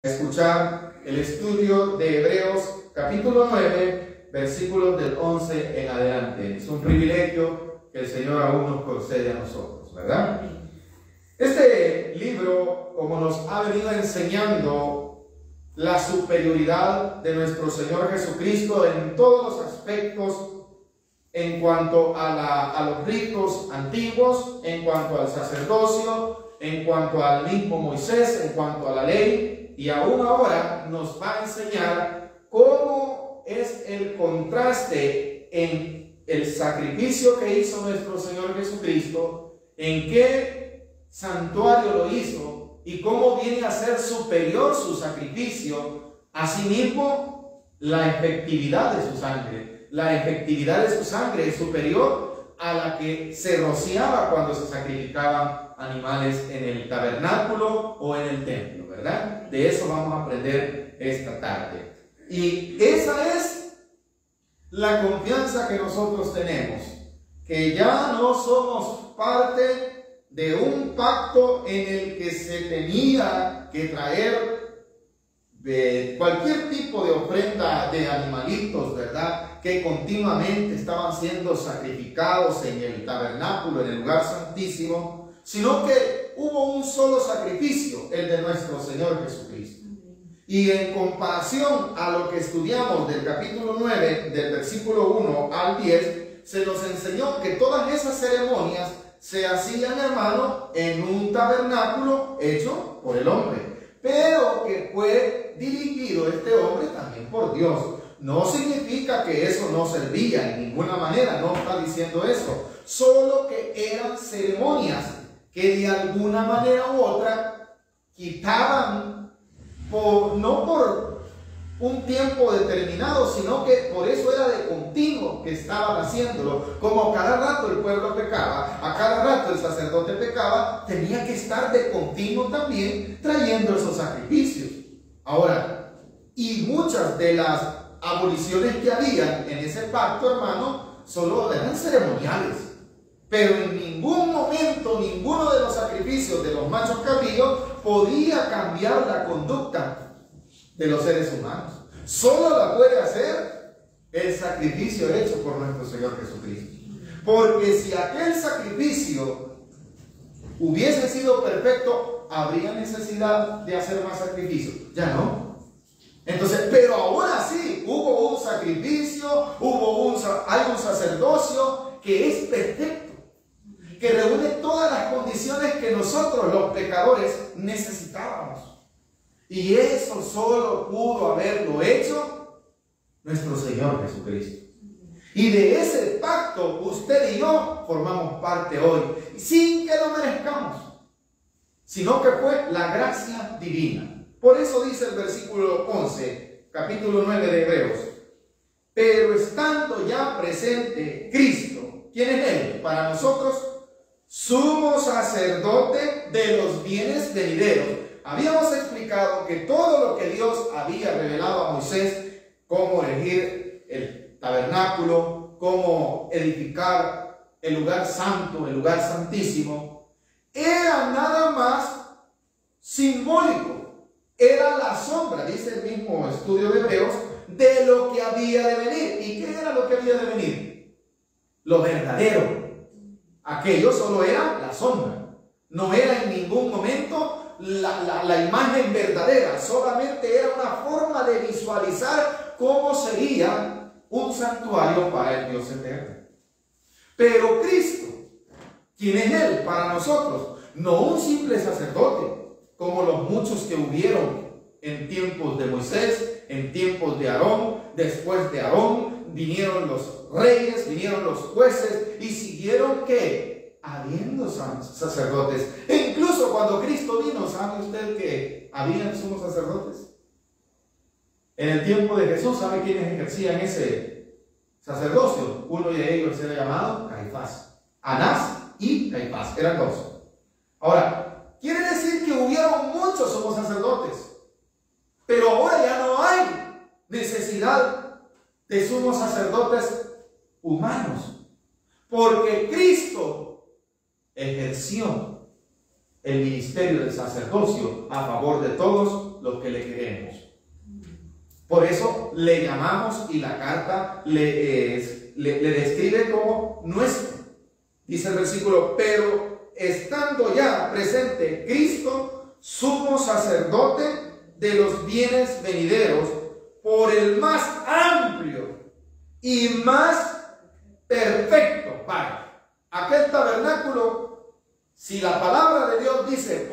Escuchar el estudio de Hebreos capítulo 9, versículos del 11 en adelante. Es un privilegio que el Señor aún nos concede a nosotros, ¿verdad? Este libro, como nos ha venido enseñando la superioridad de nuestro Señor Jesucristo en todos los aspectos, en cuanto a los ritos antiguos, en cuanto al sacerdocio, en cuanto al mismo Moisés, en cuanto a la ley, y aún ahora nos va a enseñar cómo es el contraste en el sacrificio que hizo nuestro Señor Jesucristo, en qué santuario lo hizo y cómo viene a ser superior su sacrificio, asimismo la efectividad de su sangre. La efectividad de su sangre es superior a la que se rociaba cuando se sacrificaban animales en el tabernáculo o en el templo, ¿verdad? De eso vamos a aprender esta tarde. Y esa es la confianza que nosotros tenemos, que ya no somos parte de un pacto en el que se tenía que traer de cualquier tipo de ofrenda de animalitos, ¿verdad? Que continuamente estaban siendo sacrificados en el tabernáculo, en el lugar santísimo, sino que hubo un solo sacrificio, el de nuestro Señor Jesucristo. Y en comparación a lo que estudiamos del capítulo 9, del versículo 1 al 10, se nos enseñó que todas esas ceremonias se hacían, hermano, en un tabernáculo hecho por el hombre, pero que fue dirigido este hombre también por Dios. No significa que eso no servía en ninguna manera, no está diciendo eso, solo que eran ceremonias que de alguna manera u otra quitaban, no por un tiempo determinado, sino que por eso era de continuo que estaban haciéndolo. Como a cada rato el pueblo pecaba, a cada rato el sacerdote pecaba, tenía que estar de continuo también trayendo esos sacrificios. Ahora, y muchas de las aboliciones que había en ese pacto, hermano, solo eran ceremoniales. Pero en ningún momento, ninguno de los sacrificios de los machos cabríos podía cambiar la conducta de los seres humanos. Solo la puede hacer el sacrificio hecho por nuestro Señor Jesucristo. Porque si aquel sacrificio hubiese sido perfecto, ¿habría necesidad de hacer más sacrificios? Ya no. Entonces, pero aún así, hubo un sacrificio, hay un sacerdocio que es perfecto, que reúne todas las condiciones que nosotros los pecadores necesitábamos. Y eso solo pudo haberlo hecho nuestro Señor Jesucristo. Y de ese pacto usted y yo formamos parte hoy, sin que lo merezcamos, sino que fue la gracia divina. Por eso dice el versículo 11, capítulo 9 de Hebreos: pero estando ya presente Cristo, ¿quién es Él? Para nosotros, sumo sacerdote de los bienes venideros. Habíamos explicado que todo lo que Dios había revelado a Moisés, cómo erigir el tabernáculo, cómo edificar el lugar santo, el lugar santísimo, era nada más simbólico, era la sombra, dice el mismo estudio de Hebreos, de lo que había de venir. ¿Y qué era lo que había de venir? Lo verdadero. Aquello solo era la sombra, no era en ningún momento la imagen verdadera, solamente era una forma de visualizar cómo sería un santuario para el Dios eterno. Pero Cristo, ¿quién es Él para nosotros? No un simple sacerdote, como los muchos que hubieron en tiempos de Moisés, en tiempos de Aarón. Después de Aarón vinieron los reyes, vinieron los jueces y siguieron ¿qué? Habiendo sacerdotes. E incluso cuando Cristo vino, ¿sabe usted que habían sumos sacerdotes? En el tiempo de Jesús, ¿sabe quiénes ejercían ese sacerdocio? Uno de ellos era llamado Caifás. Anás y Caifás, eran dos. Ahora, quiere decir que hubieron muchos sumos sacerdotes, pero ahora ya no hay necesidad de sumos sacerdotes humanos, porque Cristo ejerció el ministerio del sacerdocio a favor de todos los que le queremos. Por eso le llamamos y la carta le describe como nuestro. Dice el versículo, pero estando ya presente Cristo, sumo sacerdote de los bienes venideros, por el más amplio y más perfecto Padre. Aquel tabernáculo, si la palabra de Dios dice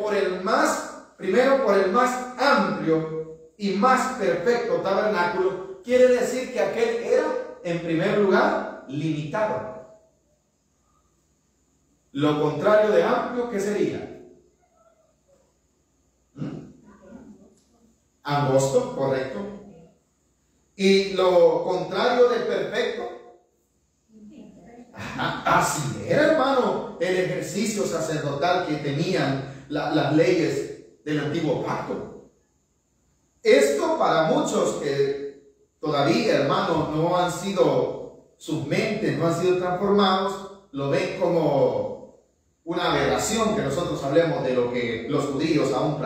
primero por el más amplio y más perfecto tabernáculo, quiere decir que aquel era, en primer lugar, limitado. Lo contrario de amplio, ¿qué sería? Angosto, correcto. Y lo contrario de perfecto, así era, hermano, el ejercicio sacerdotal que tenían las leyes del antiguo pacto. Esto para muchos que todavía, hermano, no han sido, sus mentes no han sido transformados, lo ven como una aberración que nosotros hablemos de lo que los judíos aún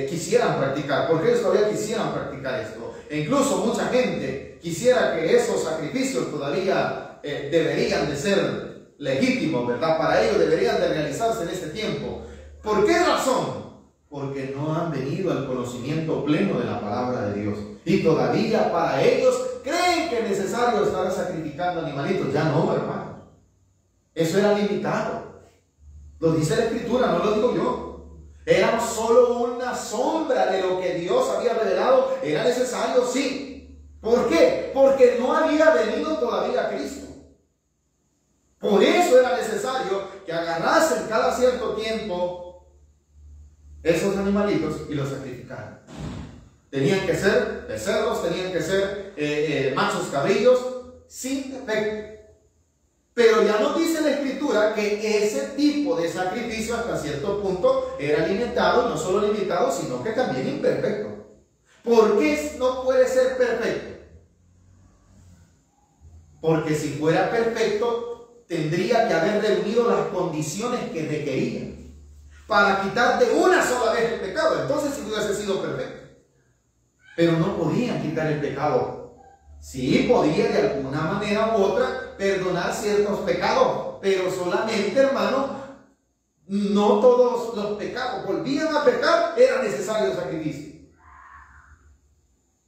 quisieran practicar, porque ellos todavía quisieran practicar esto. E incluso mucha gente quisiera que esos sacrificios todavía deberían de ser legítimos, ¿verdad? Para ellos deberían de realizarse en este tiempo. ¿Por qué razón? Porque no han venido al conocimiento pleno de la palabra de Dios. Y todavía para ellos creen que es necesario estar sacrificando animalitos. Ya no, hermano. Eso era limitado. Lo dice la Escritura, no lo digo yo. Era solo una sombra de lo que Dios había revelado. Era necesario, sí. ¿Por qué? Porque no había venido todavía Cristo. Por eso era necesario que agarrasen cada cierto tiempo esos animalitos y los sacrificaran. Tenían que ser becerros, tenían que ser machos cabrillos, sin defecto. Pero ya nos dice la Escritura que ese tipo de sacrificio hasta cierto punto era limitado, no solo limitado, sino que también imperfecto. ¿Por qué no puede ser perfecto? Porque si fuera perfecto, tendría que haber reunido las condiciones que requerían para quitar de una sola vez el pecado. Entonces sí hubiese sido perfecto. Pero no podían quitar el pecado. Sí podía de alguna manera u otra perdonar ciertos pecados, pero solamente, hermano, no todos los pecados. Volvían a pecar, era necesario sacrificio.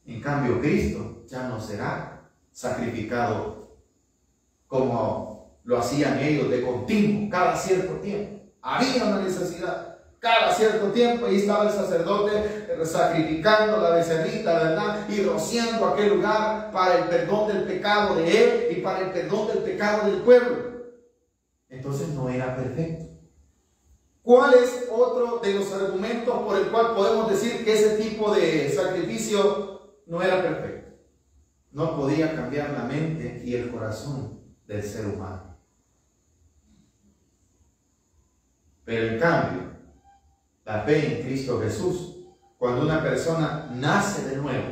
En cambio, Cristo ya no será sacrificado como lo hacían ellos de continuo, cada cierto tiempo. Había una necesidad. Cada cierto tiempo ahí estaba el sacerdote sacrificando la becerrita, ¿verdad? Y rociando aquel lugar para el perdón del pecado de él y para el perdón del pecado del pueblo. Entonces no era perfecto. ¿Cuál es otro de los argumentos por el cual podemos decir que ese tipo de sacrificio no era perfecto? No podía cambiar la mente y el corazón del ser humano. Pero en cambio, la fe en Cristo Jesús, cuando una persona nace de nuevo,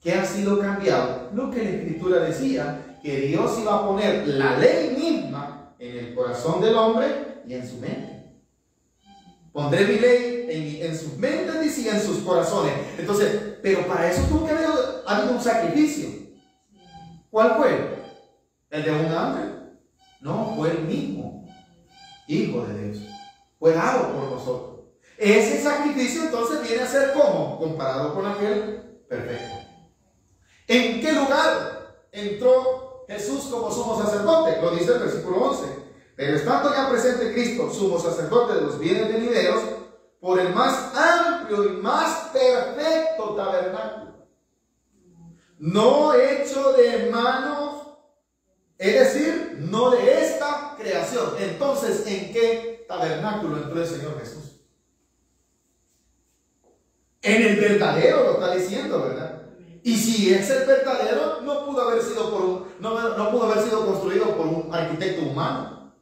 ¿qué ha sido cambiado? Lo que la Escritura decía, que Dios iba a poner la ley misma en el corazón del hombre y en su mente. Pondré mi ley en sus mentes, decía, en sus corazones. Entonces, pero para eso tuvo que haber un sacrificio. ¿Cuál fue? ¿El de un ángel? No, fue el mismo Hijo de Dios. Fue dado por nosotros. Ese sacrificio entonces viene a ser como comparado con aquel perfecto. ¿En qué lugar entró Jesús como sumo sacerdote? Lo dice el versículo 11. Pero estando ya presente Cristo, sumo sacerdote de los bienes venideros, por el más amplio y más perfecto tabernáculo, no hecho de manos, es decir, no de esta creación. Entonces, ¿en qué tabernáculo entró el Señor Jesús? En el verdadero, lo está diciendo, ¿verdad? Y si es el verdadero, no pudo haber sido construido por un arquitecto humano.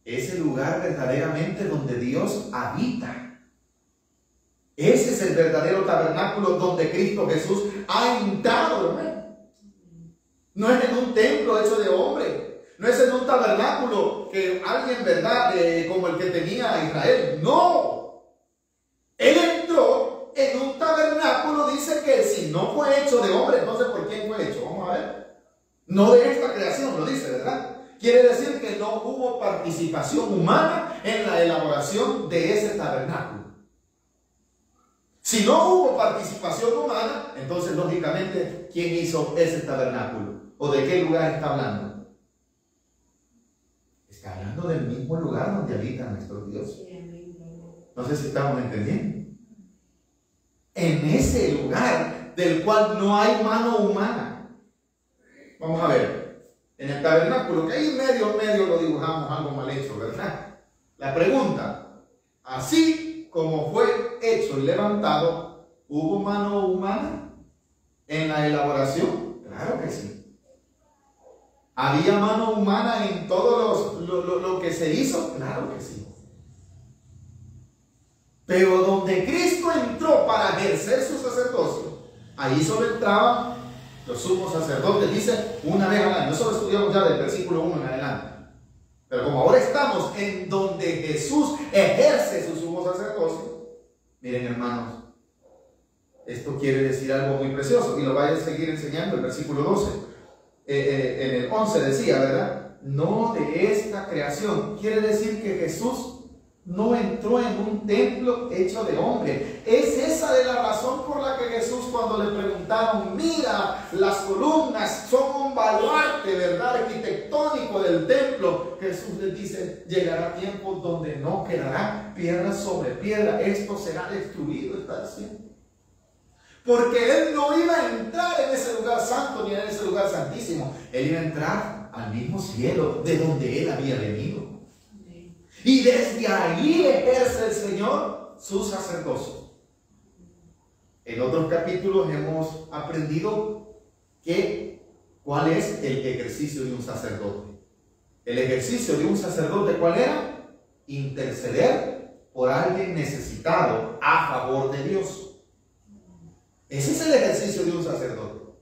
Es el lugar verdaderamente donde Dios habita. Ese es el verdadero tabernáculo donde Cristo Jesús ha entrado, hermano. No es en un templo hecho de hombre. No es en un tabernáculo que alguien, ¿verdad? Como el que tenía Israel. No. dice que si no fue hecho de hombre, entonces ¿por quién fue hecho? Vamos a ver. No de esta creación, lo dice, ¿verdad? Quiere decir que no hubo participación humana en la elaboración de ese tabernáculo. Si no hubo participación humana, entonces lógicamente, ¿quién hizo ese tabernáculo? ¿O de qué lugar está hablando? Está hablando del mismo lugar donde habita nuestro Dios. No sé si estamos entendiendo. En ese lugar del cual no hay mano humana. Vamos a ver. En el tabernáculo, que ahí medio lo dibujamos algo mal hecho, ¿verdad? La pregunta, así como fue hecho y levantado, ¿hubo mano humana en la elaboración? Claro que sí. ¿Había mano humana en todo lo que se hizo? Claro que sí. Pero donde Cristo entró para ejercer su sacerdocio, ahí solo entraban los sumos sacerdotes, dice una vez al año. Eso lo estudiamos ya del versículo 1 en adelante. Pero como ahora estamos en donde Jesús ejerce su sumo sacerdocio, miren hermanos, esto quiere decir algo muy precioso y lo vaya a seguir enseñando el versículo 12. En el 11 decía, ¿verdad? No de esta creación. Quiere decir que Jesús no entró en un templo hecho de hombre. Es esa de la razón por la que Jesús, cuando le preguntaron, mira, las columnas son un baluarte, ¿verdad?, arquitectónico del templo, Jesús les dice, llegará tiempo donde no quedará piedra sobre piedra, esto será destruido, está diciendo. Porque Él no iba a entrar en ese lugar santo ni en ese lugar santísimo. Él iba a entrar al mismo cielo de donde Él había venido. Y desde allí ejerce el Señor su sacerdocio. En otros capítulos hemos aprendido cuál es el ejercicio de un sacerdote. El ejercicio de un sacerdote, ¿cuál era? Interceder por alguien necesitado a favor de Dios. Ese es el ejercicio de un sacerdote.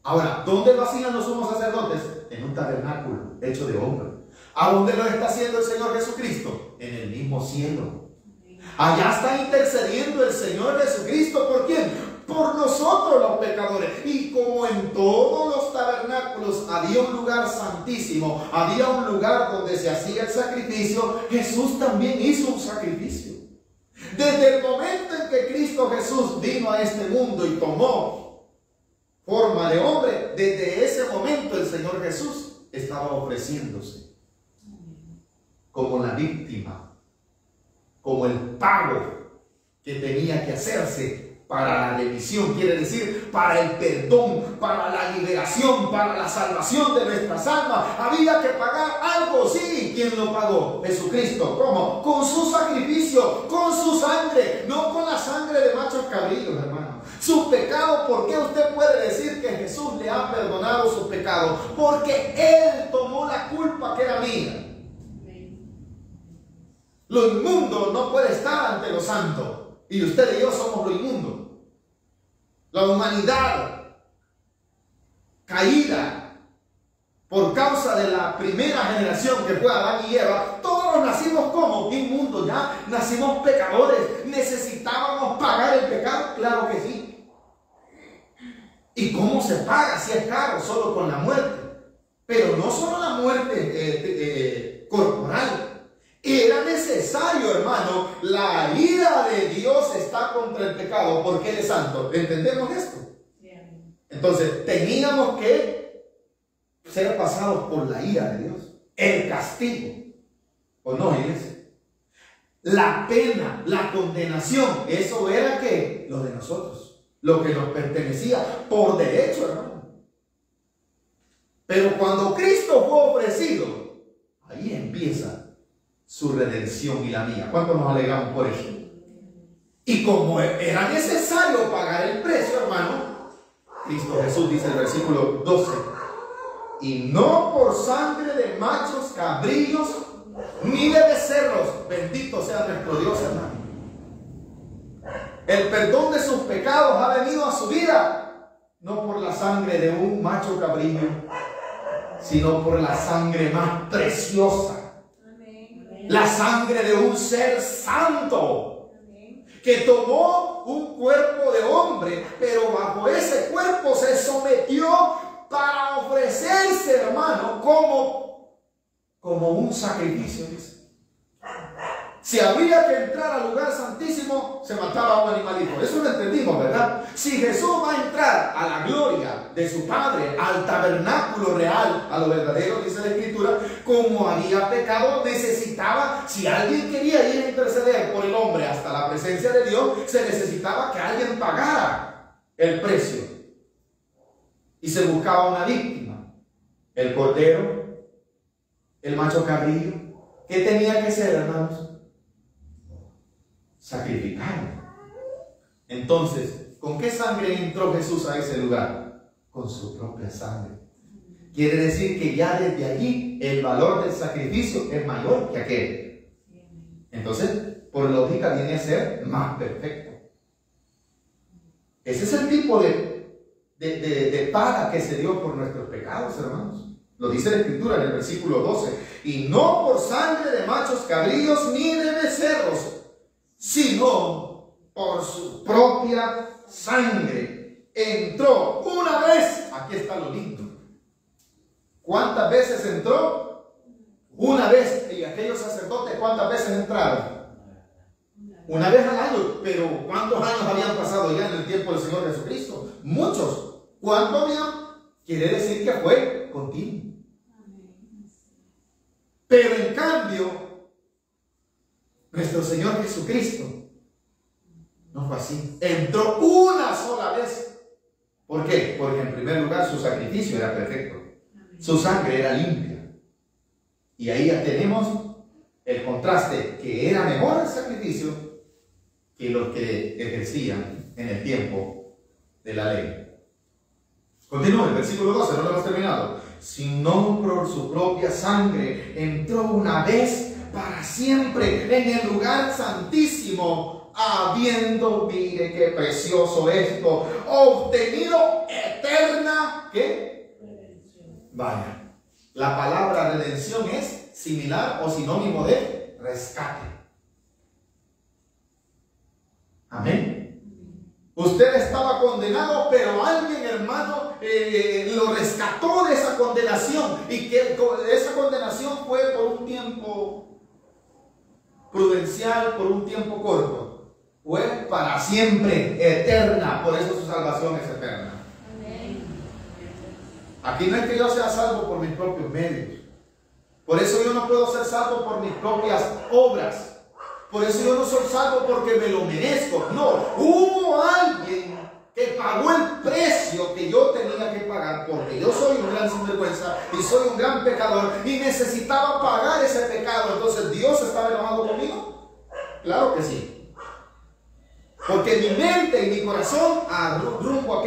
Ahora, ¿dónde lo hacían los sumos sacerdotes? En un tabernáculo hecho de hombre. ¿A dónde lo está haciendo el Señor Jesucristo? En el mismo cielo. Allá está intercediendo el Señor Jesucristo. ¿Por quién? Por nosotros los pecadores. Y como en todos los tabernáculos había un lugar santísimo, había un lugar donde se hacía el sacrificio, Jesús también hizo un sacrificio. Desde el momento en que Cristo Jesús vino a este mundo y tomó forma de hombre, desde ese momento el Señor Jesús estaba ofreciéndose como la víctima, como el pago que tenía que hacerse para la remisión, quiere decir, para el perdón, para la liberación, para la salvación de nuestras almas. Había que pagar algo, sí. ¿Quién lo pagó? Jesucristo. ¿Cómo? Con su sacrificio, con su sangre, no con la sangre de machos cabrillos, hermano. Su pecado, ¿por qué usted puede decir que Jesús le ha perdonado sus pecados? Porque Él tomó la culpa que era mía. Lo inmundo no puede estar ante lo santo. Y usted y yo somos lo inmundo. La humanidad caída por causa de la primera generación que fue Adán y Eva, todos nacimos como inmundos, ya nacimos pecadores. ¿Necesitábamos pagar el pecado? Claro que sí. ¿Y cómo se paga si es caro? Solo con la muerte. Pero no solo la muerte corporal. Era necesario, hermano. La ira de Dios está contra el pecado porque Él es santo. ¿Entendemos esto? Entonces teníamos que ser pasados por la ira de Dios, el castigo, ¿o no, iglesia? La pena, la condenación, eso era que lo de nosotros, lo que nos pertenecía por derecho, hermano. Pero cuando Cristo fue ofrecido, ahí empieza su redención y la mía. ¿Cuánto nos alegramos por eso? Y como era necesario pagar el precio, hermano, Cristo Jesús dice en el versículo 12, y no por sangre de machos cabrillos ni de becerros, bendito sea nuestro Dios, hermano. El perdón de sus pecados ha venido a su vida no por la sangre de un macho cabrillo, sino por la sangre más preciosa, la sangre de un ser santo que tomó un cuerpo de hombre, pero bajo ese cuerpo se sometió para ofrecerse, hermano, como un sacrificio. Si había que entrar al lugar santísimo, se mataba a un animalito. Eso lo entendimos, ¿verdad? Si Jesús va a entrar a la gloria de su Padre, al tabernáculo real, a lo verdadero, dice la Escritura, como había pecado, necesitaba, si alguien quería ir a interceder por el hombre hasta la presencia de Dios, se necesitaba que alguien pagara el precio. Y se buscaba una víctima. El cordero, el macho cabrío. ¿Qué tenía que ser, hermanos? Sacrificado. Entonces, ¿con qué sangre entró Jesús a ese lugar? Con su propia sangre. Quiere decir que ya desde allí el valor del sacrificio es mayor que aquel. Entonces, por lógica, viene a ser más perfecto. Ese es el tipo de paga que se dio por nuestros pecados, hermanos. Lo dice la Escritura en el versículo 12. Y no por sangre de machos cabríos ni de becerros, sino por su propia sangre. Entró una vez. Aquí está lo lindo. ¿Cuántas veces entró? Una vez. ¿Y aquellos sacerdotes cuántas veces entraron? Una vez al año. Pero ¿cuántos años habían pasado ya en el tiempo del Señor Jesucristo? Muchos. ¿Cuánto habían? Quiere decir que fue continuo. Pero en cambio, nuestro Señor Jesucristo no fue así. Entró una sola vez. ¿Por qué? Porque en primer lugar su sacrificio era perfecto. Su sangre era limpia. Y ahí ya tenemos el contraste, que era mejor el sacrificio que los que ejercían en el tiempo de la ley. Continúa el versículo 12, no lo hemos terminado. Sino por su propia sangre entró una vez para siempre en el lugar santísimo, habiendo, mire qué precioso esto, obtenido eterna, ¿qué? Redención. Vaya, la palabra redención es similar o sinónimo de rescate. Amén. Usted estaba condenado, pero alguien, hermano, lo rescató de esa condenación. Y que esa condenación fue por un tiempo prudencial, por un tiempo corto. Fue para siempre, eterna. Por eso su salvación es eterna. Amén. Aquí no es que yo sea salvo por mis propios medios. Por eso yo no puedo ser salvo por mis propias obras. Por eso yo no soy salvo porque me lo merezco. No, hubo alguien que pagó el precio que yo tenía que pagar, porque yo soy un gran sinvergüenza y soy un gran pecador y necesitaba pagar ese pecado. Entonces, ¿Dios estaba enojado conmigo? Claro que sí. Porque mi mente y mi corazón rumbo a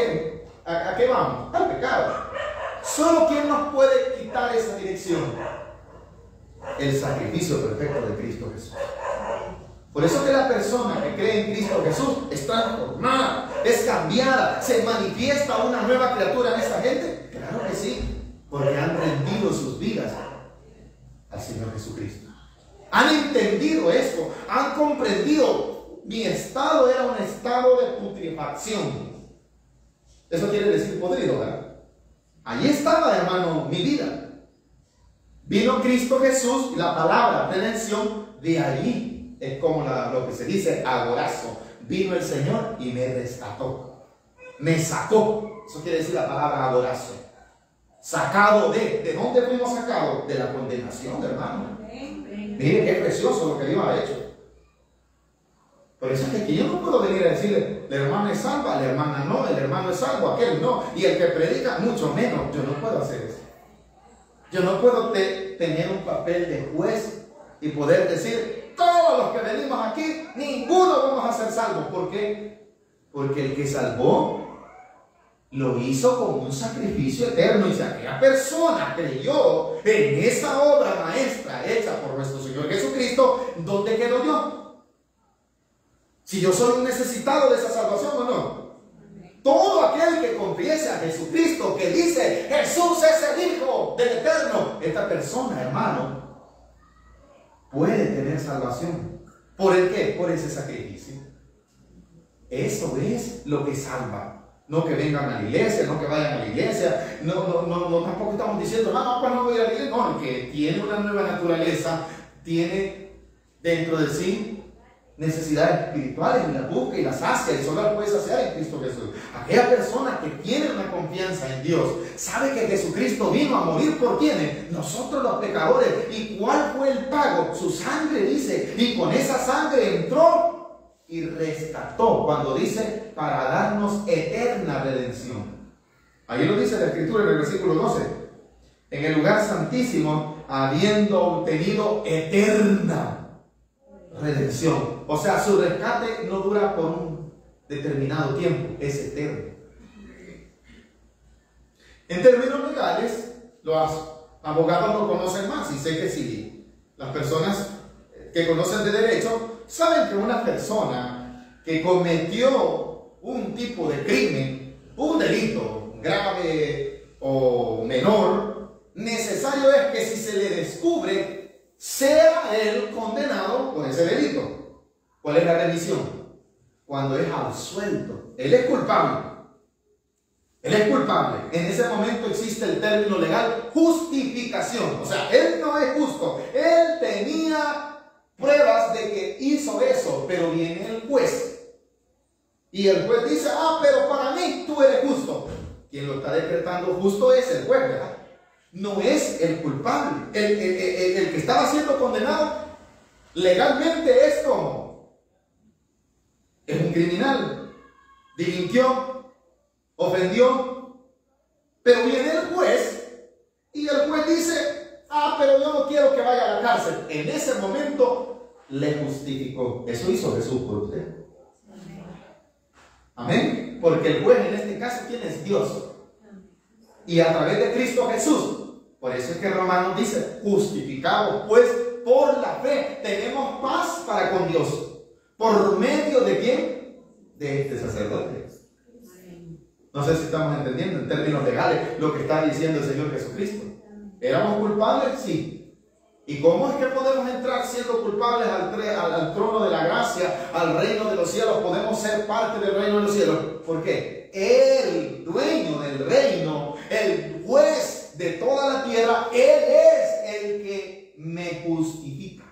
qué vamos, al pecado. Solo quien nos puede quitar esa dirección: el sacrificio perfecto de Cristo Jesús. Por eso que la persona que cree en Cristo Jesús es transformada, es cambiada, se manifiesta una nueva criatura en esta gente. Claro que sí, porque han rendido sus vidas al Señor Jesucristo. Han entendido esto, han comprendido. Mi estado era un estado de putrefacción. Eso quiere decir podrido, ¿verdad? Allí estaba, hermano, mi vida. Vino Cristo Jesús y la palabra redención de allí. Es como lo que se dice agorazo. Vino el Señor y me rescató. Me sacó. Eso quiere decir la palabra agorazo. Sacado ¿de dónde fuimos sacados? De la condenación, hermano. Mire qué precioso lo que Dios ha hecho. Por eso es que aquí yo no puedo venir a decirle, la hermana es salva, la hermana no, el hermano es salvo, aquel no. Y el que predica, mucho menos. Yo no puedo hacer eso. Yo no puedo tener un papel de juez y poder decir, todos los que venimos aquí, ninguno vamos a ser salvos. ¿Por qué? Porque el que salvó lo hizo como un sacrificio eterno. Y si aquella persona creyó en esa obra maestra hecha por nuestro Señor Jesucristo, ¿dónde quedo yo? Si yo soy un necesitado de esa salvación o no. Todo aquel que confiese a Jesucristo, que dice Jesús es el Hijo del Eterno, esta persona, hermano, puede tener salvación. ¿Por el qué? Por ese sacrificio. Eso es lo que salva. No que vengan a la iglesia, no que vayan a la iglesia, no tampoco estamos diciendo, pues no voy a la iglesia. No, el que tiene una nueva naturaleza, tiene dentro de sí necesidades espirituales y las busca y las sacia y solo las puede saciar en Cristo Jesús. Aquella persona que tiene una confianza en Dios, sabe que Jesucristo vino a morir por quienes, nosotros los pecadores. ¿Y cuál fue el pago? Su sangre, dice, y con esa sangre entró y rescató, cuando dice para darnos eterna redención. Ahí lo dice la Escritura en el versículo 12. En el lugar santísimo, habiendo obtenido eterna redención. O sea, su rescate no dura por un determinado tiempo, es eterno. En términos legales, los abogados lo conocen más, y sé que si las personas que conocen de derecho saben que una persona que cometió un tipo de crimen, un delito grave o menor, necesario es que si se le descubre, sea él condenado por ese delito. ¿Cuál es la remisión? Cuando es absuelto. Él es culpable. Él es culpable. En ese momento existe el término legal justificación. O sea, él no es justo. Él tenía pruebas de que hizo eso, pero viene el juez. Y el juez dice, pero para mí tú eres justo. Quien lo está decretando justo es el juez, ¿verdad? No es el culpable. El que estaba siendo condenado legalmente es como es un criminal. Delinquió, ofendió, pero viene el juez y el juez dice, pero yo no quiero que vaya a la cárcel. En ese momento le justificó. Eso hizo Jesús por usted. Amén. Porque el juez en este caso, ¿quién es? Dios. Y a través de Cristo Jesús. Por eso es que Romanos dice, justificados pues por la fe, tenemos paz para con Dios. ¿Por medio de quién? De este sacerdote. No sé si estamos entendiendo en términos legales lo que está diciendo el Señor Jesucristo. ¿Éramos culpables? Sí. ¿Y cómo es que podemos entrar siendo culpables al trono de la gracia, al reino de los cielos? Podemos ser parte del reino de los cielos. ¿Por qué? El dueño del reino, el juez de toda la tierra, Él es el que me justifica.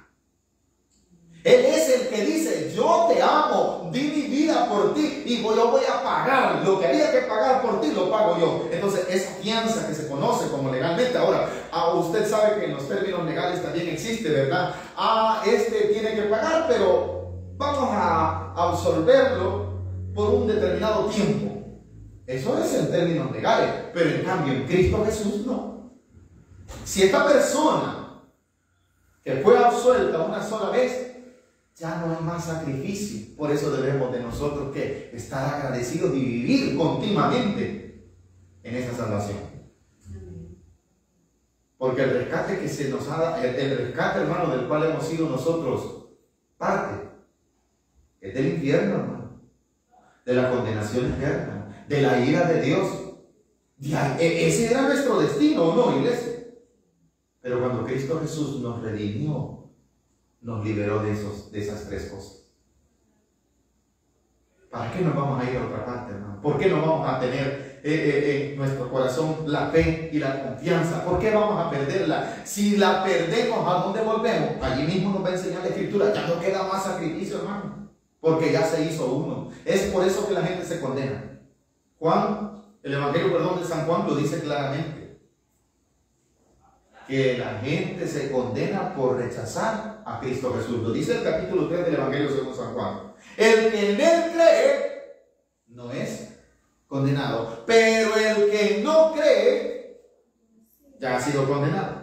Él es el que dice, yo te amo, di mi vida por ti y yo voy a pagar. Lo que había que pagar por ti lo pago yo. Entonces, esa fianza que se conoce como legalmente. Ahora, usted sabe que en los términos legales también existe, ¿verdad? Este tiene que pagar, pero vamos a absolverlo por un determinado tiempo. Eso es en términos legales. Pero en cambio, en Cristo Jesús no. Si esta persona que fue absuelta una sola vez, ya no hay más sacrificio. Por eso debemos de nosotros que estar agradecidos y vivir continuamente en esa salvación. Porque el rescate que se nos ha dado, el rescate, hermano, del cual hemos sido nosotros parte, es del infierno, hermano, de la condenación eterna, de la ira de Dios. Ese era nuestro destino, ¿o no, iglesia? Pero cuando Cristo Jesús nos redimió, nos liberó de esas tres cosas. ¿Para qué nos vamos a ir a otra parte, hermano? ¿Por qué no vamos a tener en nuestro corazón la fe y la confianza? ¿Por qué vamos a perderla? Si la perdemos, ¿a dónde volvemos? Allí mismo nos va a enseñar la Escritura. Ya no queda más sacrificio, hermano, porque ya se hizo uno. Es por eso que la gente se condena. El Evangelio, de San Juan lo dice claramente. Que la gente se condena por rechazar a Cristo Jesús. Lo dice el capítulo 3 del Evangelio según San Juan. El que en él cree no es condenado, pero el que no cree ya ha sido condenado.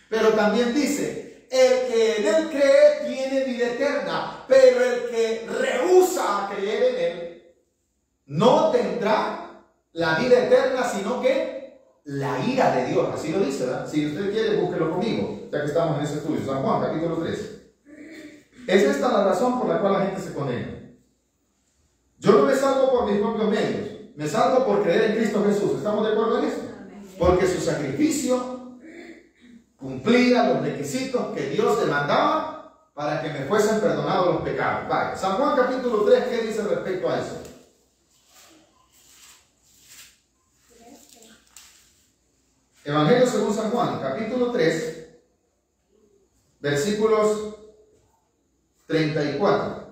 Pero también dice, el que en él cree tiene vida eterna, pero el que rehúsa a creer en él no tendrá la vida eterna, sino que la ira de Dios. Así lo dice, ¿verdad? Si usted quiere, búsquelo conmigo, ya que estamos en ese estudio. San Juan, capítulo 3. Es esta la razón por la cual la gente se condena. Yo no me salvo por mis propios medios, me salvo por creer en Cristo Jesús. ¿Estamos de acuerdo en esto? Porque su sacrificio cumplía los requisitos que Dios demandaba para que me fuesen perdonados los pecados. Vaya, San Juan capítulo 3, ¿qué dice respecto respecto a eso? Evangelio según San Juan, capítulo 3, versículos 34.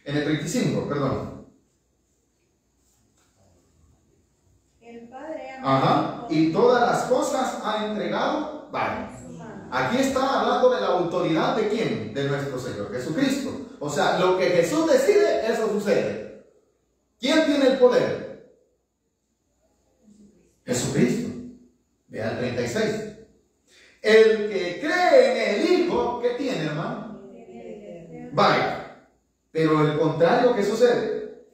En el 35, perdón. El Padre Ajá. Y todas las cosas ha entregado. Vale. Aquí está hablando de la autoridad de quién? De nuestro Señor Jesucristo. O sea, lo que Jesús decide, eso sucede. ¿Quién tiene el poder? Jesucristo. Vean el 36. El que cree en el Hijo, ¿qué tiene, hermano? Vaya. Pero el contrario, ¿qué sucede?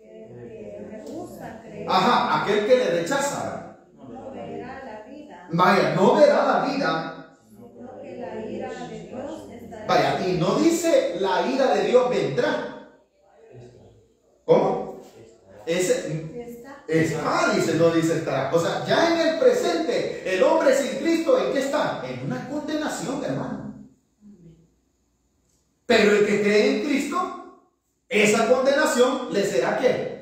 Ajá, aquel que le rechaza. No verá la vida. Vaya, no verá la vida. Sino que la ira de Dios estará. Vaya, y no dice la ira de Dios vendrá. ¿Cómo? Está, dice, no dice estará. O sea, ya en el presente, el hombre sin Cristo, ¿en qué está? En una condenación, hermano. Pero el que cree en Cristo, esa condenación le será ¿qué?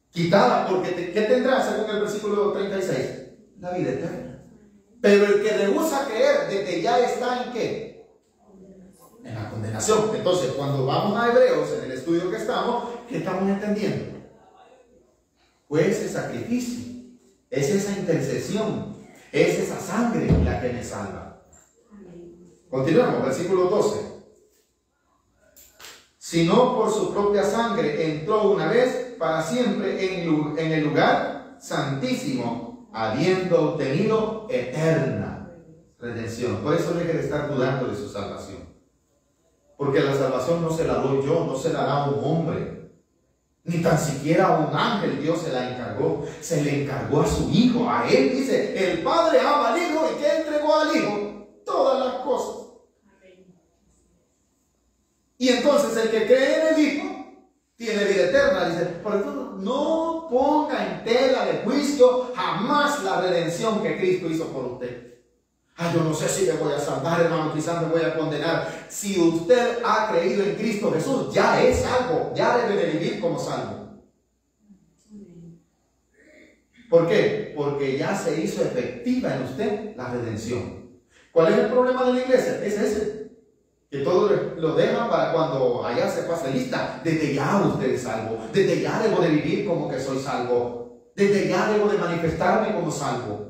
Quitada, porque ¿qué tendrá según el versículo 36? La vida eterna. Pero el que rehúsa creer desde ya está ¿en qué? En la condenación. Entonces, cuando vamos a Hebreos, en el estudio que estamos, ¿qué estamos entendiendo? Pues ese sacrificio, es esa intercesión, es esa sangre la que me salva. Continuamos, versículo 12. Sino por su propia sangre entró una vez para siempre en el lugar santísimo, habiendo obtenido eterna redención. Por eso deje de estar dudando de su salvación. Porque la salvación no se la doy yo, no se la da un hombre, ni tan siquiera a un ángel Dios se la encargó. Se le encargó a su Hijo. A Él dice, el Padre ama al Hijo y que entregó al Hijo todas las cosas. Y entonces el que cree en el Hijo tiene vida eterna. Dice, por eso no ponga en tela de juicio jamás la redención que Cristo hizo por usted. Yo no sé si me voy a salvar, hermano, quizás me voy a condenar. Si usted ha creído en Cristo Jesús, ya es salvo, ya debe de vivir como salvo. ¿Por qué? Porque ya se hizo efectiva en usted la redención. ¿Cuál es el problema de la iglesia? Es ese. Que todo lo dejan para cuando allá se pase lista. Desde ya usted es salvo. Desde ya debo de vivir como que soy salvo. Desde ya debo de manifestarme como salvo.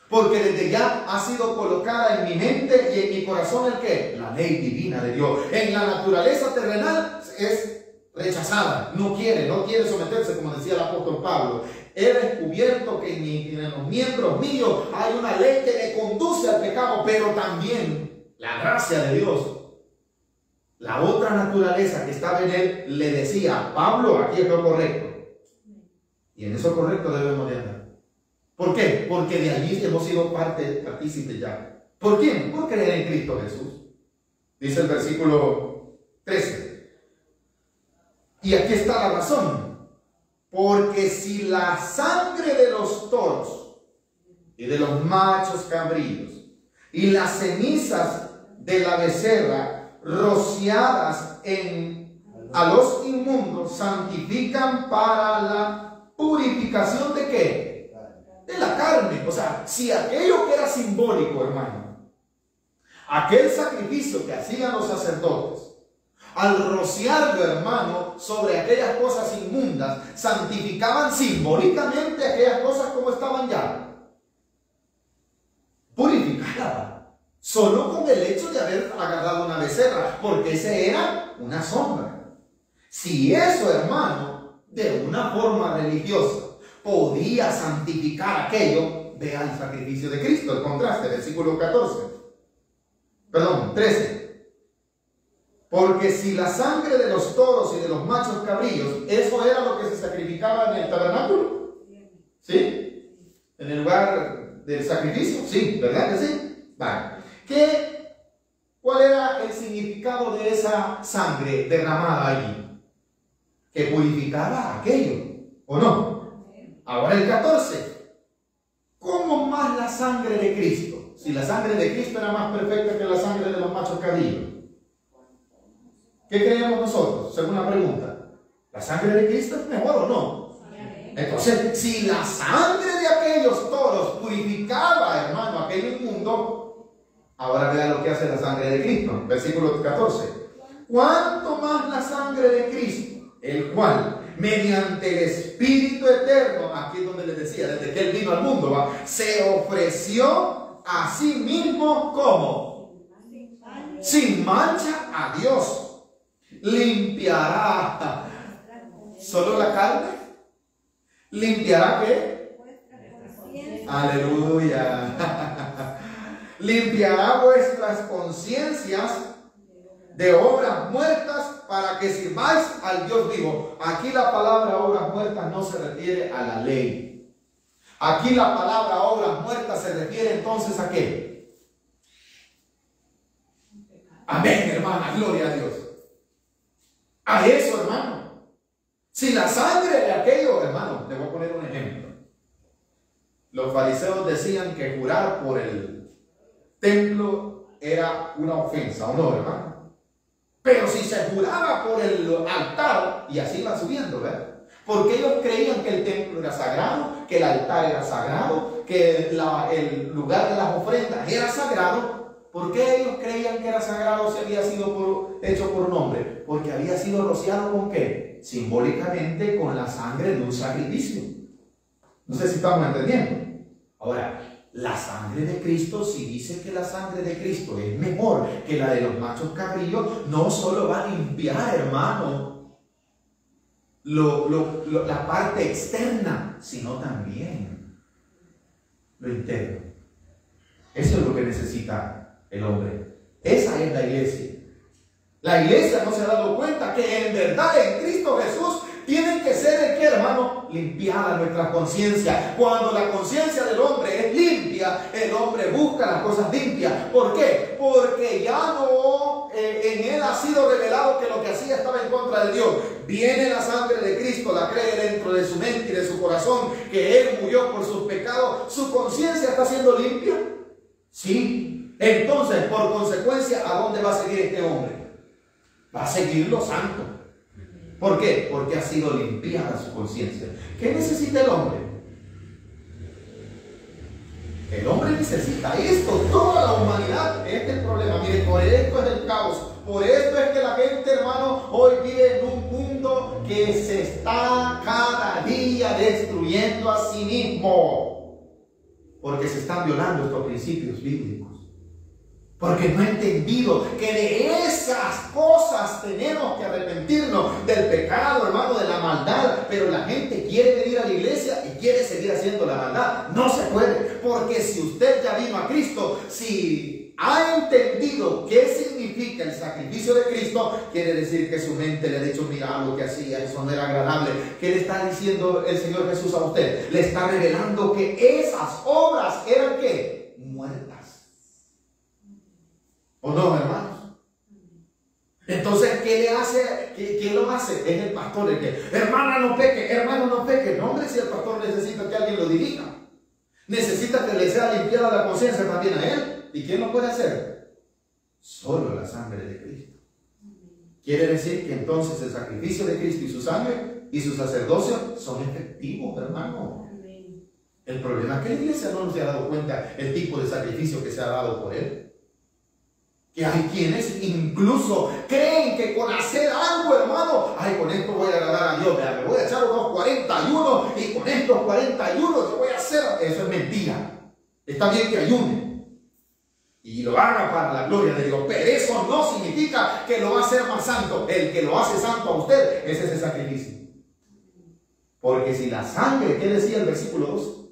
Porque desde ya ha sido colocada en mi mente y en mi corazón el ¿qué? La ley divina de Dios. En la naturaleza terrenal es rechazada. No quiere someterse, como decía el apóstol Pablo. He descubierto que en los miembros míos hay una ley que me conduce al pecado, pero también la gracia de Dios. La otra naturaleza que estaba en él le decía, Pablo, aquí es lo correcto. Y en eso correcto debemos de andar. ¿Por qué? Porque de allí hemos sido partícipes ya. ¿Por quién? Por creer en Cristo Jesús. Dice el versículo 13. Y aquí está la razón. Porque si la sangre de los toros y de los machos cabríos y las cenizas de la becerra rociadas a los inmundos santifican para la purificación ¿de qué? De la carne. O sea, si aquello que era simbólico, hermano, aquel sacrificio que hacían los sacerdotes, al rociarlo, hermano, sobre aquellas cosas inmundas, santificaban simbólicamente aquellas cosas como estaban ya purificadas. Solo con el hecho de haber agarrado una becerra, porque ese era una sombra. Si eso, hermano, de una forma religiosa podía santificar aquello, vea el sacrificio de Cristo, el contraste, versículo 13. Porque si la sangre de los toros y de los machos cabríos, eso era lo que se sacrificaba en el tabernáculo, ¿sí? En el lugar del sacrificio, sí, ¿verdad que sí? Vale. ¿Cuál era el significado de esa sangre derramada allí? Que purificaba aquello, ¿o no? Ahora el 14. ¿Cómo más la sangre de Cristo? Si la sangre de Cristo era más perfecta que la sangre de los machos cabríos. ¿Qué creemos nosotros? Según la pregunta. ¿La sangre de Cristo es mejor o no? Entonces, si la sangre de aquellos toros purificaba, hermano, aquel inmundo, ahora vea lo que hace la sangre de Cristo. Versículo 14. ¿Cuánto más la sangre de Cristo, el cual, mediante el Espíritu Eterno, aquí es donde les decía, desde que Él vino al mundo, ¿va?, se ofreció a sí mismo como sin mancha a Dios, limpiará solo la carne, limpiará ¿qué? Aleluya. Limpiará vuestras conciencias de obras muertas para que sirváis al Dios vivo. Aquí la palabra obras muertas no se refiere a la ley. Aquí la palabra obras muertas se refiere entonces ¿a qué? Amén, hermana, gloria a Dios. A eso, hermano. Si la sangre de aquello, hermano, le voy a poner un ejemplo. Los fariseos decían que jurar por el templo era una ofensa, ¿o no, hermano? Pero si se juraba por el altar, y así iban subiendo, ¿verdad? Porque ellos creían que el templo era sagrado, que el altar era sagrado, que el lugar de las ofrendas era sagrado. ¿Por qué ellos creían que era sagrado si había sido hecho por un hombre? Porque había sido rociado ¿con qué? Simbólicamente con la sangre de un sacrificio. No sé si estamos entendiendo. Ahora, la sangre de Cristo, si dice que la sangre de Cristo es mejor que la de los machos cabrillos, no solo va a limpiar, hermano, la parte externa, sino también lo interno. Eso es lo que necesita el hombre. Esa es la iglesia. La iglesia no se ha dado cuenta que en verdad en Cristo Jesús tienen que ser el que, hermano, limpiada nuestra conciencia. Cuando la conciencia del hombre es limpia, el hombre busca las cosas limpias. ¿Por qué? Porque ya no en él ha sido revelado que lo que hacía estaba en contra de Dios. Viene la sangre de Cristo, la cree dentro de su mente y de su corazón, que Él murió por sus pecados. ¿Su conciencia está siendo limpia? Sí. Entonces, por consecuencia, ¿a dónde va a seguir este hombre? Va a seguir lo santo. ¿Por qué? Porque ha sido limpiada su conciencia. ¿Qué necesita el hombre? El hombre necesita esto. Toda la humanidad. Este es el problema. Mire, por esto es el caos. Por esto es que la gente, hermano, hoy vive en un mundo que se está cada día destruyendo a sí mismo. Porque se están violando estos principios bíblicos. Porque no he entendido que de esas cosas tenemos que arrepentirnos, del pecado, hermano, de la maldad. Pero la gente quiere venir a la iglesia y quiere seguir haciendo la maldad. No se puede, porque si usted ya vino a Cristo, si ha entendido qué significa el sacrificio de Cristo, quiere decir que su mente le ha dicho, mira, lo que hacía, eso no era agradable. ¿Qué le está diciendo el Señor Jesús a usted? Le está revelando que esas obras eran, ¿qué? Muertas. ¿O no, hermanos? Entonces, ¿qué le hace? ¿Quién lo hace? Es el pastor el que, hermana, no peque, hermano, no peque. No, hombre, si el pastor necesita que alguien lo dirija, necesita que le sea limpiada la conciencia también a él. ¿Y quién lo puede hacer? Solo la sangre de Cristo. Quiere decir que entonces el sacrificio de Cristo y su sangre y su sacerdocio son efectivos, hermano. El problema es que la iglesia no se ha dado cuenta el tipo de sacrificio que se ha dado por él. Que hay quienes incluso creen que con hacer algo, hermano, ay, con esto voy a agradar a Dios, me voy a echar unos 41 y con estos 41 yo voy a hacer. Eso es mentira. Está bien que ayunen y lo haga para la gloria de Dios, pero eso no significa que lo va a hacer más santo. El que lo hace santo a usted es ese sacrificio. Porque si la sangre, ¿qué decía el versículo 2?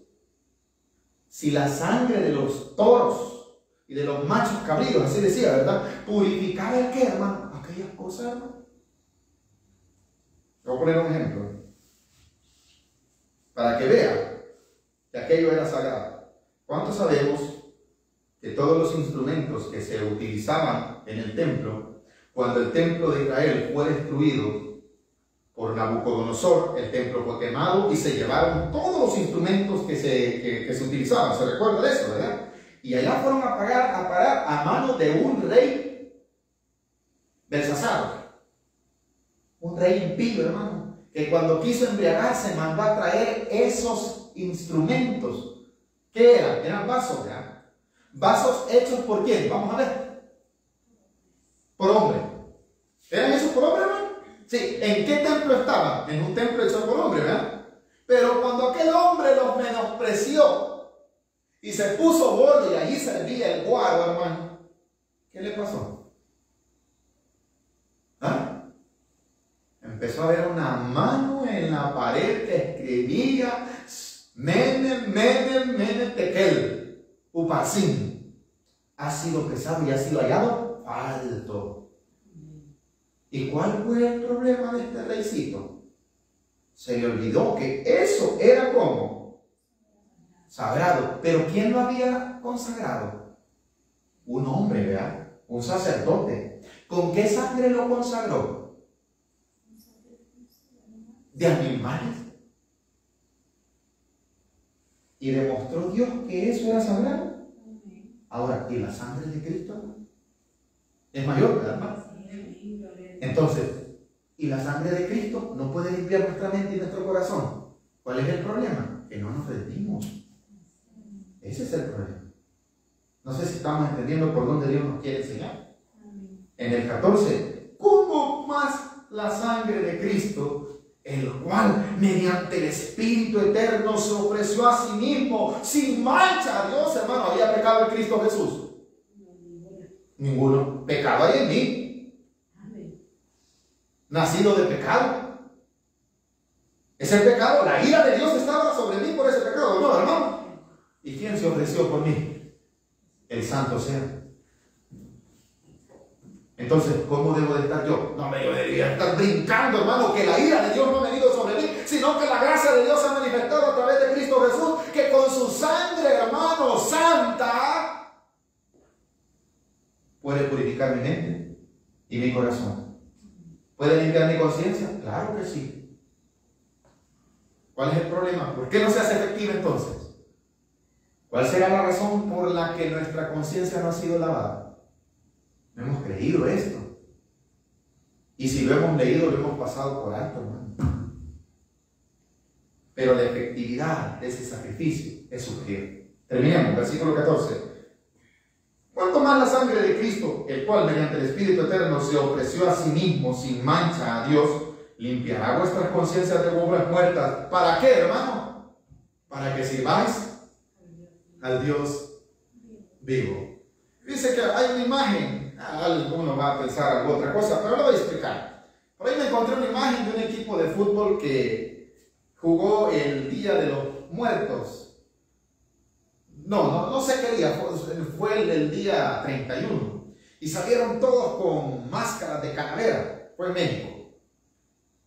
Si la sangre de los toros y de los machos cabríos, así decía, ¿verdad? Purificar el qué, hermano, aquellas cosas, hermano. Voy a poner un ejemplo para que vea que aquello era sagrado. ¿Cuántos sabemos que todos los instrumentos que se utilizaban en el templo, cuando el templo de Israel fue destruido por Nabucodonosor, el templo fue quemado y se llevaron todos los instrumentos que se utilizaban? ¿Se recuerda de eso, verdad? Y allá fueron a parar a manos de un rey Belsasar. Un rey impío, hermano, que cuando quiso embriagarse mandó a traer esos instrumentos. ¿Qué eran? Eran vasos, ¿verdad? Vasos hechos por quién, vamos a ver. Por hombre. ¿Eran hechos por hombre, hermano? Sí. ¿En qué templo estaban? En un templo hecho por hombre, ¿verdad? Pero cuando aquel hombre los menospreció y se puso bolo y allí servía el guaro, hermano, ¿qué le pasó? ¿Ah? Empezó a ver una mano en la pared que escribía Mene, Mene, Mene, Tekel, Uparsin. Ha sido pesado y ha sido hallado falto. ¿Y cuál fue el problema de este reycito? Se le olvidó que eso era como sagrado. Pero ¿quién lo había consagrado? Un hombre, ¿verdad? Un sacerdote. ¿Con qué sangre lo consagró? De animales. Y demostró Dios que eso era sagrado. Ahora, ¿y la sangre de Cristo? Es mayor, ¿verdad? Entonces, ¿y la sangre de Cristo no puede limpiar nuestra mente y nuestro corazón? ¿Cuál es el problema? Que no nos rendimos. Ese es el problema. No sé si estamos entendiendo por dónde Dios nos quiere enseñar. En el 14, ¿cómo más la sangre de Cristo, el cual mediante el Espíritu Eterno se ofreció a sí mismo sin mancha a Dios, hermano? ¿Había pecado en Cristo Jesús? Ninguno. Pecado hay en mí. Nacido de pecado. Ese pecado, la ira de Dios estaba sobre mí por ese pecado, ¿no, hermano? ¿Y quién se ofreció por mí? El santo sea. Entonces, ¿cómo debo de estar yo? No me debería estar brincando, hermano, que la ira de Dios no ha venido sobre mí, sino que la gracia de Dios se ha manifestado a través de Cristo Jesús, que con su sangre, hermano, santa, puede purificar mi mente y mi corazón. ¿Puede limpiar mi conciencia? Claro que sí. ¿Cuál es el problema? ¿Por qué no se hace efectiva entonces? ¿Cuál será la razón por la que nuestra conciencia no ha sido lavada? No hemos creído esto. Y si lo hemos leído, lo hemos pasado por alto, hermano. Pero la efectividad de ese sacrificio es urgente. Terminemos, versículo 14. ¿Cuánto más la sangre de Cristo, el cual mediante el Espíritu Eterno se ofreció a sí mismo sin mancha a Dios, limpiará vuestras conciencias de obras muertas? ¿Para qué, hermano? Para que sirváis al Dios vivo. Dice que hay una imagen. Alguno va a pensar algo otra cosa, pero lo voy a explicar. Por ahí me encontré una imagen de un equipo de fútbol que jugó el Día de los Muertos. No sé qué día, fue el día 31. Y salieron todos con máscaras de calavera. Fue en México.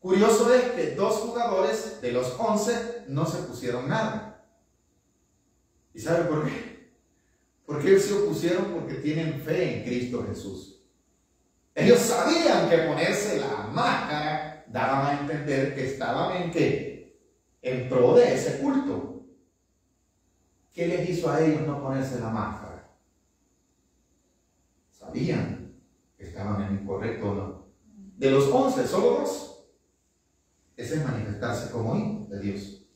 Curioso es que 2 jugadores de los 11 no se pusieron nada. ¿Y sabe por qué? ¿Por qué se opusieron? Porque tienen fe en Cristo Jesús. Ellos sabían que ponerse la máscara daban a entender que estaban en qué, en pro de ese culto. ¿Qué les hizo a ellos no ponerse la máscara? Sabían que estaban en incorrecto o no. De los 11, solo 2. Ese es manifestarse como hijo de Dios.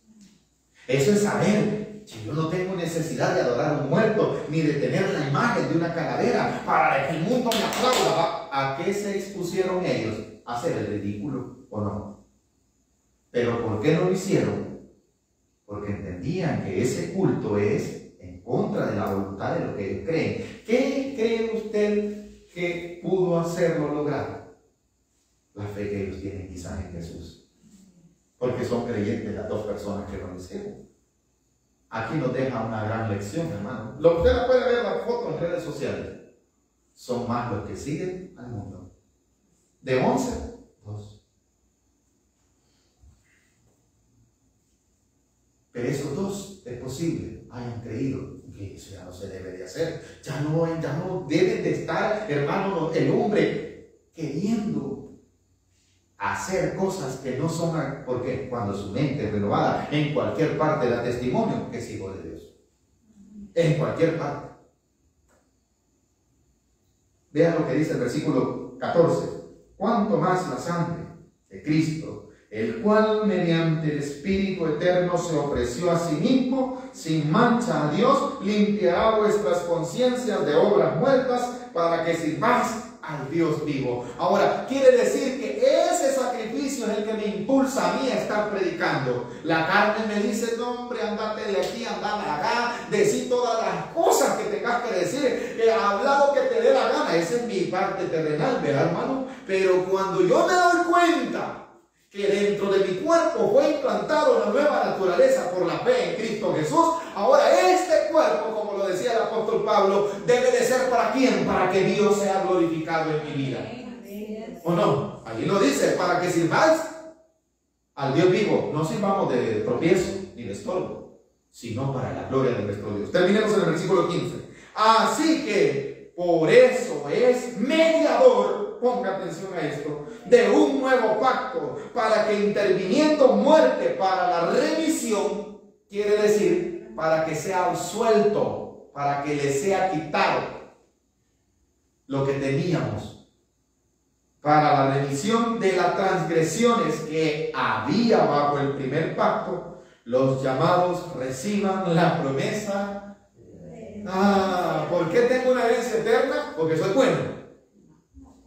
Eso es saber que yo no tengo necesidad de adorar a un muerto, ni de tener la imagen de una calavera para que el mundo me aplauda. ¿A qué se expusieron ellos? ¿A hacer el ridículo o no? ¿Pero por qué no lo hicieron? Porque entendían que ese culto es en contra de la voluntad de lo que ellos creen. ¿Qué cree usted que pudo hacerlo lograr? La fe que ellos tienen quizás en Jesús. Porque son creyentes las 2 personas que lo hicieron. Aquí nos deja una gran lección, hermano. Usted puede ver la foto en redes sociales. Son más los que siguen al mundo. De 11, 2. Pero esos 2 es posible, hayan creído que eso ya no se debe de hacer. Ya no debe de estar, hermano, el hombre queriendo hacer cosas que no son, porque cuando su mente es renovada, en cualquier parte da testimonio que es hijo de Dios. En cualquier parte. Vean lo que dice el versículo 14. ¿Cuánto más la sangre, de Cristo, el cual mediante el Espíritu eterno se ofreció a sí mismo sin mancha a Dios, limpiará vuestras conciencias de obras muertas para que sirváis al Dios vivo. Ahora, quiere decir que ese sacrificio es el que me impulsa a mí a estar predicando. La carne me dice, no hombre, andate de aquí, andame acá, decí todas las cosas que tengas que decir, habla lo que te dé la gana. Esa es mi parte terrenal, ¿verdad, hermano? Pero cuando yo me doy cuenta que dentro de mi cuerpo fue implantado una nueva naturaleza por la fe en Cristo Jesús, ahora este cuerpo, como lo decía el apóstol Pablo, debe de ser ¿para quién? Para que Dios sea glorificado en mi vida. ¿O no? Allí lo dice, para que sirváis al Dios vivo. No sirvamos de tropiezo ni de estorbo, sino para la gloria de nuestro Dios. Terminemos en el versículo 15. Así que por eso es mediador, ponga atención a esto, de un nuevo pacto, para que interviniendo muerte para la remisión, quiere decir para que sea absuelto, para que le sea quitado lo que teníamos, para la remisión de las transgresiones que había bajo el primer pacto, los llamados reciban la promesa. ¿Por qué tengo una herencia eterna? Porque soy bueno,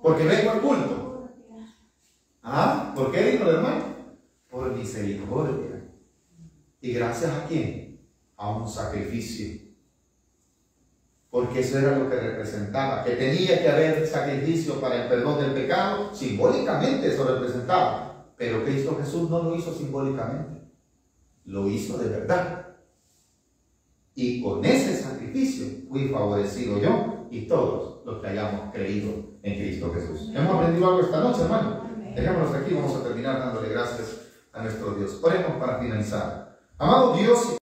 porque vengo al culto. ¿Por qué dijo el hermano? Por misericordia. ¿Y gracias a quién? A un sacrificio. Porque eso era lo que representaba, que tenía que haber sacrificio para el perdón del pecado. Simbólicamente eso representaba, pero Cristo Jesús no lo hizo simbólicamente, lo hizo de verdad. Y con ese sacrificio fui favorecido yo y todos los que hayamos creído en Cristo Jesús. ¿Hemos aprendido algo esta noche, hermano? Dejémonos aquí, vamos a terminar dándole gracias a nuestro Dios. Oremos para finalizar. Amado Dios,